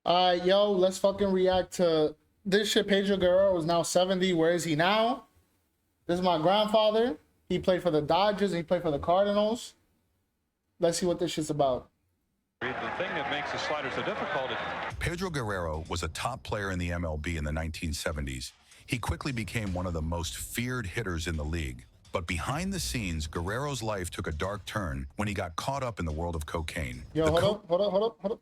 Yo, let's fucking react to this shit. Pedro Guerrero is now 70. Where is he now? This is my grandfather. He played for the Dodgers and he played for the Cardinals. Let's see what this shit's about. The thing that makes the slider so difficult is Pedro Guerrero was a top player in the MLB in the 1970s. He quickly became one of the most feared hitters in the league. But behind the scenes, Guerrero's life took a dark turn when he got caught up in the world of cocaine. Yo, hold up.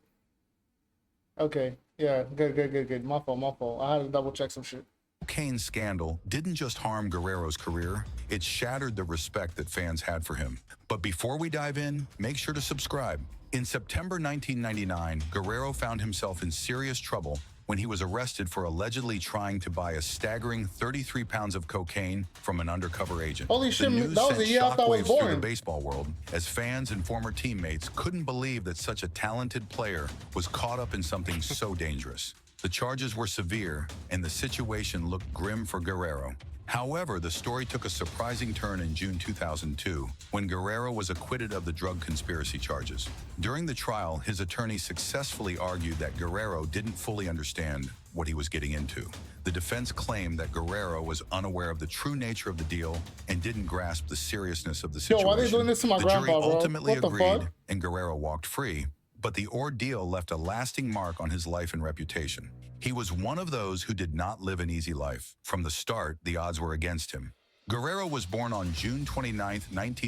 Okay, yeah, good. My fault. I had to double check some shit. Cocaine scandal didn't just harm Guerrero's career, it shattered the respect that fans had for him. But before we dive in, make sure to subscribe. In September 1999, Guerrero found himself in serious trouble when he was arrested for allegedly trying to buy a staggering 33 pounds of cocaine from an undercover agent. Holy shit, the news that was sent the year after I was shockwaves through the born. baseball world as fans and former teammates couldn't believe that such a talented player was caught up in something so dangerous. The charges were severe, and the situation looked grim for Guerrero. However, the story took a surprising turn in June 2002, when Guerrero was acquitted of the drug conspiracy charges. During the trial, his attorney successfully argued that Guerrero didn't fully understand what he was getting into. The defense claimed that Guerrero was unaware of the true nature of the deal and didn't grasp the seriousness of the situation. Yo, why are they doing this to my grandpa, The jury bro? ultimately What the agreed, fuck? and Guerrero walked free, but the ordeal left a lasting mark on his life and reputation. He was one of those who did not live an easy life. From the start, the odds were against him. Guerrero was born on June 29,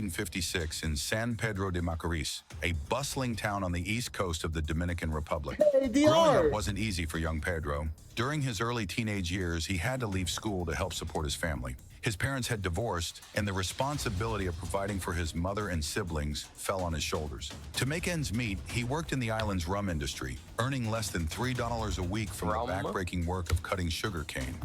1956 in San Pedro de Macorís, a bustling town on the east coast of the Dominican Republic. Hey, Growing up DR. wasn't easy for young Pedro. During his early teenage years, he had to leave school to help support his family. His parents had divorced, and the responsibility of providing for his mother and siblings fell on his shoulders. To make ends meet, he worked in the island's rum industry, earning less than $3 a week from the backbreaking work of cutting sugar cane.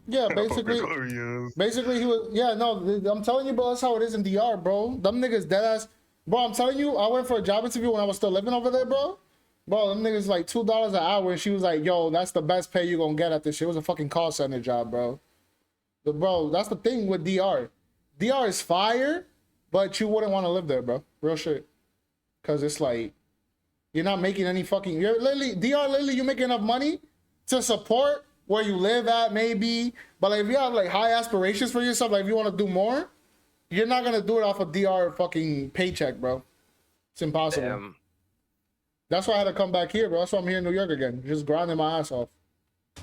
Yeah, basically he was. Yeah, no, I'm telling you, bro, that's how it is in DR, bro. Them niggas dead ass. Bro, I'm telling you, I went for a job interview when I was still living over there, bro. Bro, them niggas like $2 an hour, and she was like, yo, that's the best pay you gonna get at this shit. It was a fucking call center job, bro. But bro, that's the thing with DR. DR is fire, but you wouldn't want to live there, bro. Real shit. Cause it's like you're not making any fucking. You're literally DR. Literally, you make enough money to support where you live at, maybe. But like, if you have like high aspirations for yourself, like if you want to do more, you're not gonna do it off a DR fucking paycheck, bro. It's impossible. Damn. That's why I had to come back here, bro. That's why I'm here in New York again, just grinding my ass off.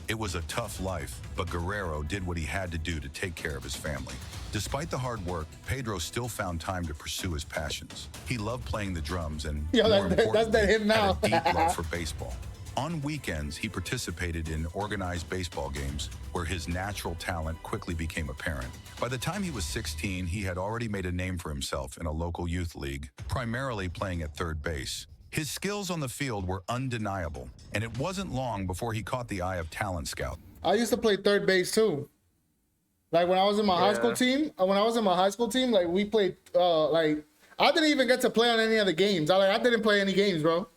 It was a tough life, but Guerrero did what he had to do to take care of his family. Despite the hard work, Pedro still found time to pursue his passions. He loved playing the drums and, Yo, more that's importantly, that him now. had a deep love for baseball. On weekends, he participated in organized baseball games where his natural talent quickly became apparent. By the time he was 16, he had already made a name for himself in a local youth league, primarily playing at third base. His skills on the field were undeniable, and it wasn't long before he caught the eye of talent scout. I used to play third base too. Like when I was in my high school team, like we played. Like I didn't even get to play on any of the games. I didn't play any games, bro.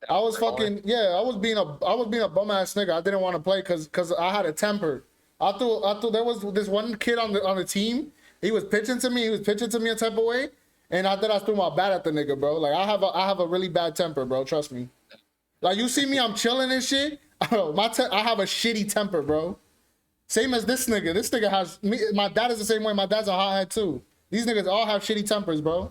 I was fucking I was being a bum ass nigga. I didn't want to play because I had a temper. I thought there was this one kid on the team. He was pitching to me. a type of way, and I thought I threw my bat at the nigga, bro. Like I have a really bad temper, bro. Trust me. Like you see me, I'm chilling and shit. I have a shitty temper, bro. Same as this nigga. This nigga has me. My dad is the same way. My dad's a hothead too. These niggas all have shitty tempers, bro.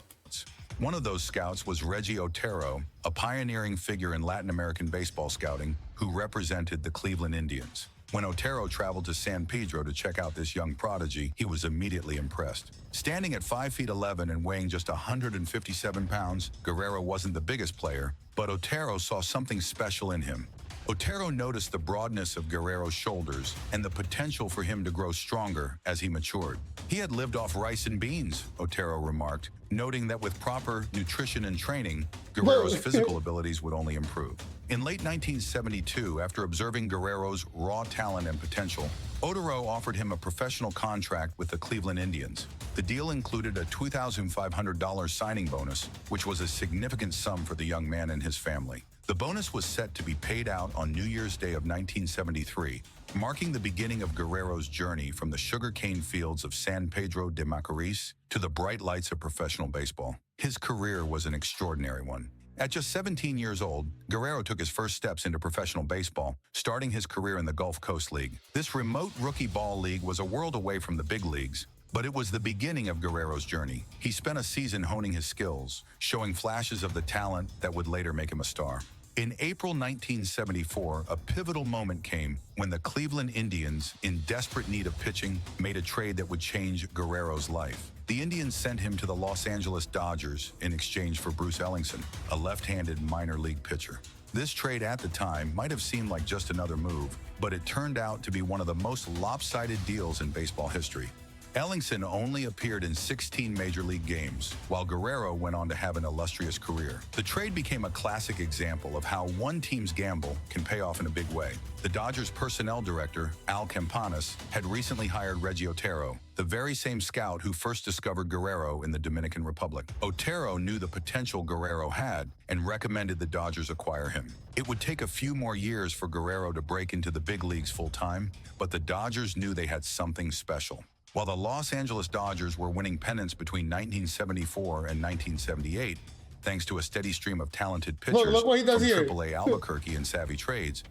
One of those scouts was Reggie Otero, a pioneering figure in Latin American baseball scouting who represented the Cleveland Indians. When Otero traveled to San Pedro to check out this young prodigy, he was immediately impressed. Standing at 5'11" and weighing just 157 pounds, Guerrero wasn't the biggest player, but Otero saw something special in him. Otero noticed the broadness of Guerrero's shoulders and the potential for him to grow stronger as he matured. He had lived off rice and beans, Otero remarked, noting that with proper nutrition and training, Guerrero's physical abilities would only improve. In late 1972, after observing Guerrero's raw talent and potential, Otero offered him a professional contract with the Cleveland Indians. The deal included a $2,500 signing bonus, which was a significant sum for the young man and his family. The bonus was set to be paid out on New Year's Day of 1973, marking the beginning of Guerrero's journey from the sugarcane fields of San Pedro de Macorís to the bright lights of professional baseball. His career was an extraordinary one, At just 17 years old, Guerrero took his first steps into professional baseball, starting his career in the Gulf Coast League. This remote rookie ball league was a world away from the big leagues, but it was the beginning of Guerrero's journey. He spent a season honing his skills, showing flashes of the talent that would later make him a star. In April 1974, a pivotal moment came when the Cleveland Indians, in desperate need of pitching, made a trade that would change Guerrero's life. The Indians sent him to the Los Angeles Dodgers in exchange for Bruce Ellingson, a left-handed minor league pitcher. This trade at the time might have seemed like just another move, but it turned out to be one of the most lopsided deals in baseball history. Ellingson only appeared in 16 major league games, while Guerrero went on to have an illustrious career. The trade became a classic example of how one team's gamble can pay off in a big way. The Dodgers personnel director, Al Campanis, had recently hired Reggie Otero, the very same scout who first discovered Guerrero in the Dominican Republic. Otero knew the potential Guerrero had and recommended the Dodgers acquire him. It would take a few more years for Guerrero to break into the big leagues full-time, but the Dodgers knew they had something special. While the Los Angeles Dodgers were winning pennants between 1974 and 1978, thanks to a steady stream of talented pitchers look what he does from here. AAA Albuquerque and savvy trades,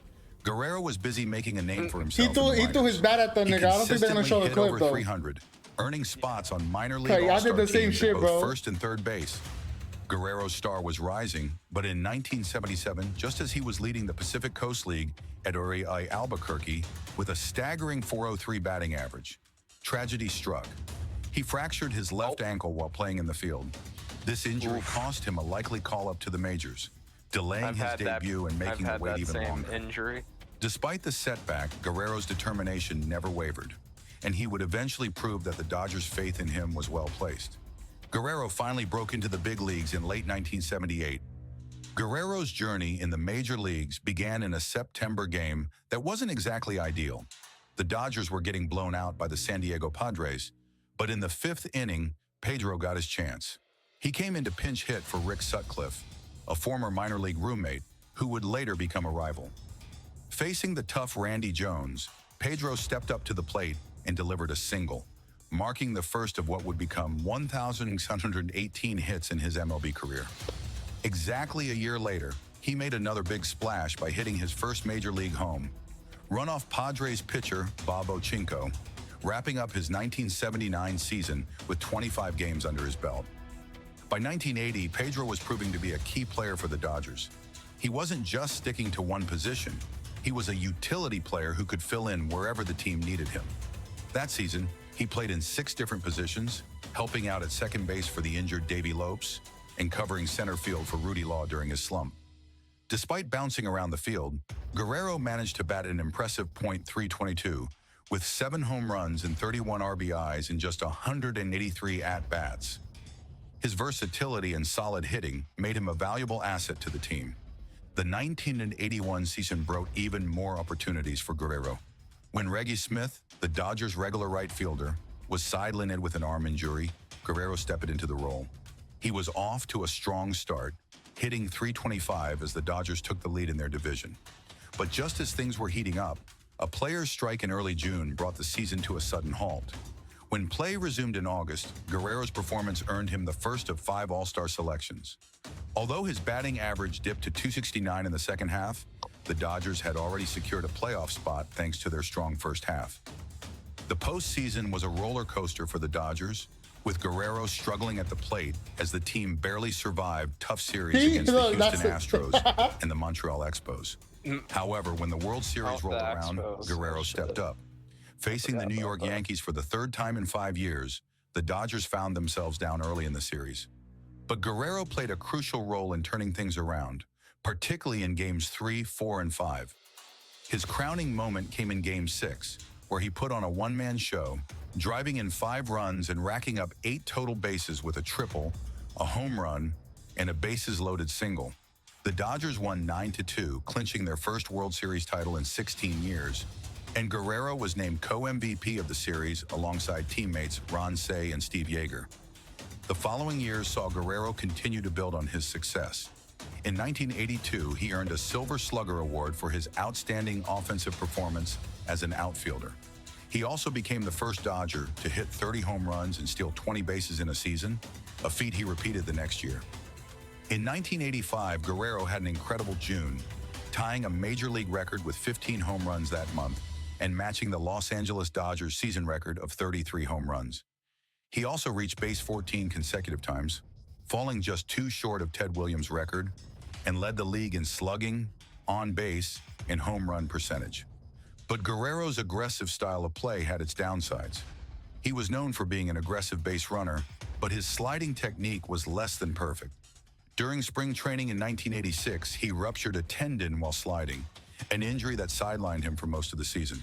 Guerrero was busy making a name for himself. He threw his bat at the nigga. I don't think they're gonna show the clip over though. 300, earning spots on minor league Okay, I all-star did the same teams shit, at both bro. first and third base. Guerrero's star was rising, but in 1977, just as he was leading the Pacific Coast League at Albuquerque with a staggering .403 batting average, tragedy struck. He fractured his left ankle while playing in the field. This injury cost him a likely call-up to the majors, delaying his debut and making the wait even longer. Injury. Despite the setback, Guerrero's determination never wavered, and he would eventually prove that the Dodgers' faith in him was well placed. Guerrero finally broke into the big leagues in late 1978. Guerrero's journey in the major leagues began in a September game that wasn't exactly ideal. The Dodgers were getting blown out by the San Diego Padres, but in the fifth inning, Pedro got his chance. He came in to pinch hit for Rick Sutcliffe, a former minor league roommate who would later become a rival. Facing the tough Randy Jones, Pedro stepped up to the plate and delivered a single, marking the first of what would become 1,618 hits in his MLB career. Exactly a year later, he made another big splash by hitting his first major league home. Runoff Padres pitcher Bob Ochinko, wrapping up his 1979 season with 25 games under his belt. By 1980, Pedro was proving to be a key player for the Dodgers. He wasn't just sticking to one position. He was a utility player who could fill in wherever the team needed him. That season, he played in 6 different positions, helping out at second base for the injured Davey Lopes and covering center field for Rudy Law during his slump. Despite bouncing around the field, Guerrero managed to bat an impressive .322 with 7 home runs and 31 RBIs in just 183 at-bats. His versatility and solid hitting made him a valuable asset to the team. The 1981 season brought even more opportunities for Guerrero. When Reggie Smith, the Dodgers' regular right fielder, was sidelined with an arm injury, Guerrero stepped into the role. He was off to a strong start, hitting .325 as the Dodgers took the lead in their division. But just as things were heating up, a player's strike in early June brought the season to a sudden halt. When play resumed in August, Guerrero's performance earned him the first of 5 All-Star selections. Although his batting average dipped to .269 in the second half, the Dodgers had already secured a playoff spot thanks to their strong first half. The postseason was a roller coaster for the Dodgers, with Guerrero struggling at the plate as the team barely survived tough series against the Houston Astros and the Montreal Expos. However, when the World Series rolled around, Guerrero stepped up. Facing the New York Yankees for the 3rd time in 5 years, the Dodgers found themselves down early in the series. But Guerrero played a crucial role in turning things around, particularly in Games 3, 4, and 5. His crowning moment came in Game 6, where he put on a one-man show, driving in 5 runs and racking up 8 total bases with a triple, a home run, and a bases-loaded single. The Dodgers won 9-2, clinching their first World Series title in 16 years, and Guerrero was named co-MVP of the series alongside teammates Ron Cey and Steve Yeager. The following years saw Guerrero continue to build on his success. In 1982, he earned a Silver Slugger Award for his outstanding offensive performance as an outfielder. He also became the first Dodger to hit 30 home runs and steal 20 bases in a season, a feat he repeated the next year. In 1985, Guerrero had an incredible June, tying a major league record with 15 home runs that month and matching the Los Angeles Dodgers season record of 33 home runs. He also reached base 14 consecutive times, falling just 2 short of Ted Williams' record, and led the league in slugging, on base, and home run percentage. But Guerrero's aggressive style of play had its downsides. He was known for being an aggressive base runner, but his sliding technique was less than perfect. During spring training in 1986, he ruptured a tendon while sliding, an injury that sidelined him for most of the season.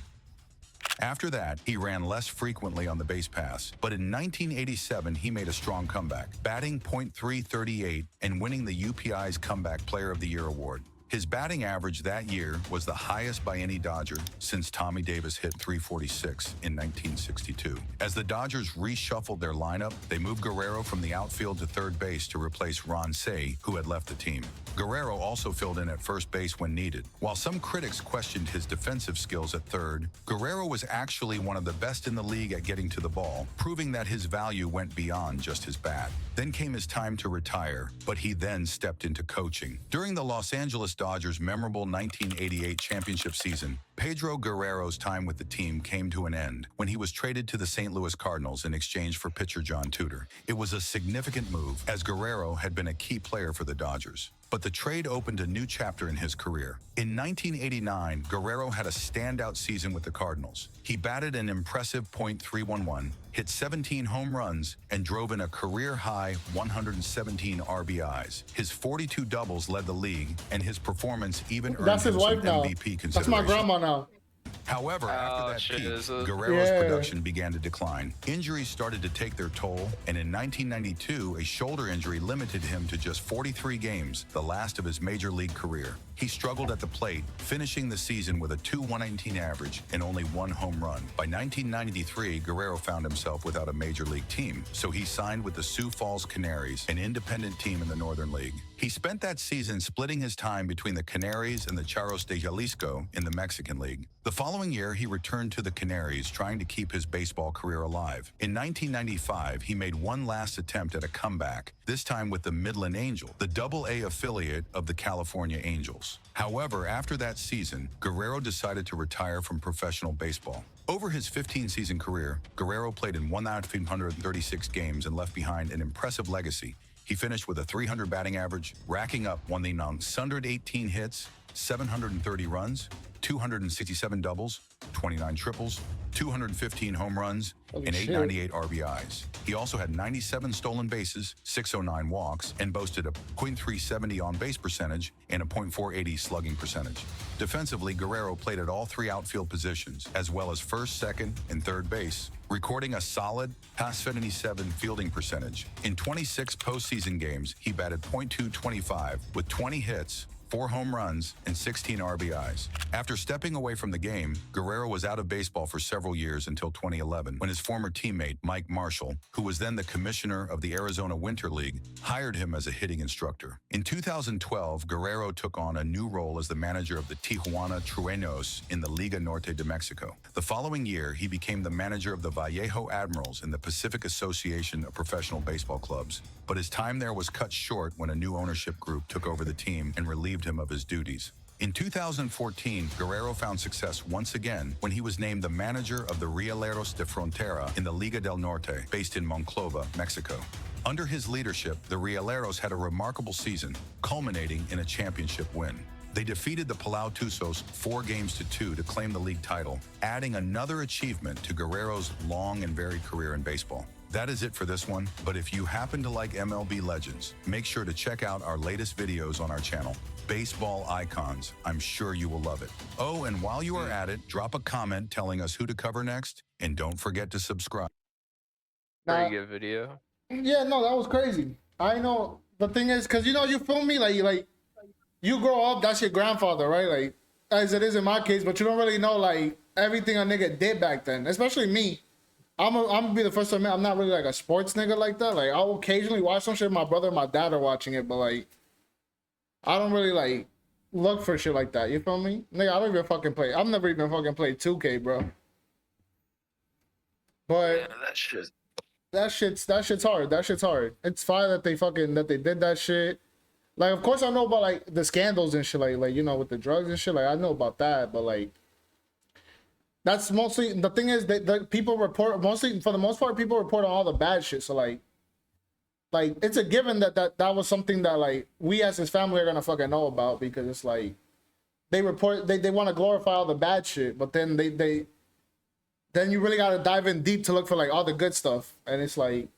After that, he ran less frequently on the base pass, but in 1987, he made a strong comeback, batting .338 and winning the UPI's Comeback Player of the Year award. His batting average that year was the highest by any Dodger since Tommy Davis hit .346 in 1962. As the Dodgers reshuffled their lineup, they moved Guerrero from the outfield to third base to replace Ron Cey, who had left the team. Guerrero also filled in at first base when needed. While some critics questioned his defensive skills at third, Guerrero was actually one of the best in the league at getting to the ball, proving that his value went beyond just his bat. Then came his time to retire, but he then stepped into coaching. During the Los Angeles Dodgers' memorable 1988 championship season, Pedro Guerrero's time with the team came to an end when he was traded to the St. Louis Cardinals in exchange for pitcher John Tudor. It was a significant move, as Guerrero had been a key player for the Dodgers. But the trade opened a new chapter in his career. In 1989, Guerrero had a standout season with the Cardinals. He batted an impressive .311, hit 17 home runs, and drove in a career-high 117 RBIs. His 42 doubles led the league, and his performance even earned That's his him wife some now. MVP consideration. That's my grandma now. However, after that peak, Guerrero's production began to decline. Injuries started to take their toll, and in 1992, a shoulder injury limited him to just 43 games, the last of his major league career. He struggled at the plate, finishing the season with a .219 average and only 1 home run. By 1993, Guerrero found himself without a major league team, so he signed with the Sioux Falls Canaries, an independent team in the Northern League. He spent that season splitting his time between the Canaries and the Charros de Jalisco in the Mexican League. The following year, he returned to the Canaries, trying to keep his baseball career alive. In 1995, he made one last attempt at a comeback, this time with the Midland Angel, the Double-A affiliate of the California Angels. However, after that season, Guerrero decided to retire from professional baseball. Over his 15-season career, Guerrero played in 1,536 games and left behind an impressive legacy. He finished with a .300 batting average, racking up 118 hits, 730 runs, 267 doubles, 29 triples, 215 home runs, and 898 RBIs. He also had 97 stolen bases, 609 walks, and boasted a .370 on-base percentage and a .480 slugging percentage. Defensively, Guerrero played at all 3 outfield positions, as well as first, second, and third base, recording a solid +77 fielding percentage. In 26 postseason games, he batted .225 with 20 hits, 4 home runs, and 16 RBIs. After stepping away from the game, Guerrero was out of baseball for several years until 2011, when his former teammate, Mike Marshall, who was then the commissioner of the Arizona Winter League, hired him as a hitting instructor. In 2012, Guerrero took on a new role as the manager of the Tijuana Truenos in the Liga Norte de Mexico. The following year, he became the manager of the Vallejo Admirals in the Pacific Association of Professional Baseball Clubs. But his time there was cut short when a new ownership group took over the team and relieved him of his duties. In 2014, Guerrero found success once again when he was named the manager of the Rieleros de Frontera in the Liga del Norte, based in Monclova, Mexico. Under his leadership, the Rieleros had a remarkable season, culminating in a championship win. They defeated the Palau Tuzos 4-2 to claim the league title, adding another achievement to Guerrero's long and varied career in baseball. That is it for this one, but if you happen to like MLB Legends, make sure to check out our latest videos on our channel, Baseball Icons. I'm sure you will love it. Oh, and while you are at it, drop a comment telling us who to cover next, and don't forget to subscribe. Pretty good video. Yeah, no, that was crazy. I know. The thing is, because, you feel me? Like, you grow up, that's your grandfather, right? Like, as it is in my case, but you don't really know, like, everything a nigga did back then, especially me. I'm gonna be the first to admit I'm not really like a sports nigga like that. Like, I'll occasionally watch some shit. My brother and my dad are watching it, but like, I don't really like look for shit like that. You feel me? Nigga, I don't even fucking play. I've never even fucking played 2K, bro. But Yeah, that shit's hard. That shit's hard. It's fine that they did that shit. Like, of course, I know about like the scandals and shit, like you know, with the drugs and shit. Like, I know about that, but like, that's mostly the thing is that the people report mostly for the most part, people report on all the bad shit. So like it's a given that was something that like we as his family are gonna fucking know about because it's like they report they want to glorify all the bad shit, but then then you really gotta dive in deep to look for like all the good stuff, and it's like.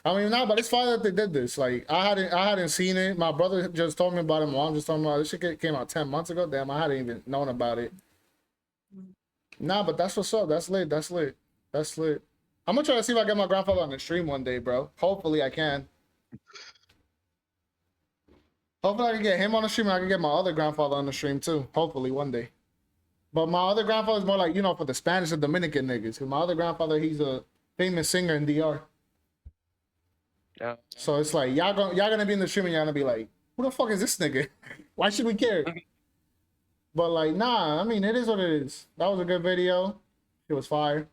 I mean, no, but it's fine that they did this. Like, I hadn't seen it. My brother just told me about it. My mom just told me about it. This shit came out 10 months ago. Damn, I hadn't even known about it. Nah, but that's what's up. That's lit. That's lit. That's lit. I'm gonna try to see if I get my grandfather on the stream one day, bro. Hopefully I can. Hopefully I can get him on the stream and I can get my other grandfather on the stream too. Hopefully one day. But my other grandfather is more like, you know, for the Spanish and Dominican niggas. Cause my other grandfather, he's a famous singer in DR. Yeah. So it's like y'all gonna be in the stream and y'all gonna be like, who the fuck is this nigga? Why should we care? But like, nah, I mean, it is what it is. That was a good video. It was fire.